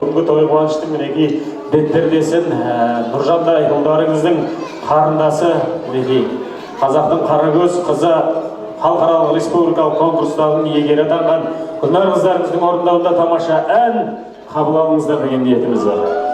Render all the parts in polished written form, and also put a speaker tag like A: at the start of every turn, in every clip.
A: Бүгінгі той қуаныштың мінекей бетпердесін Нұржандай ұлдарыңыздың қарындасы мінекей қазақтың қарагөз қызы халықаралық республикалық конкурстардың иегері атанған Гульнар қыздарымыздың орындауында тамаша ән қабыл алыңыздар деген ниетіміз бар.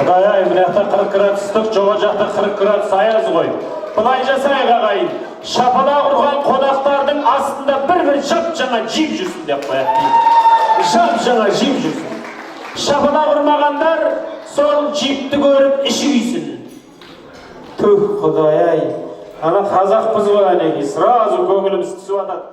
A: Құдай-ай, мына жақта 40 градус ыстық, жоға жақта 40 градус аяз ғой. Былай жасайық ағайын, шапалақ ұрған қонақтардың астында бір-бір жап-жаңа жеп жүрсін деп қояйық дейді. Жап-жаңа жеп жүрсін. Шапалақ ұрмағандар сол жепті көріп іші күйсін. Түх, Құдай-ай, ана қазақпыз ғой әнеки, сразу көңіліміз түсіп жатады.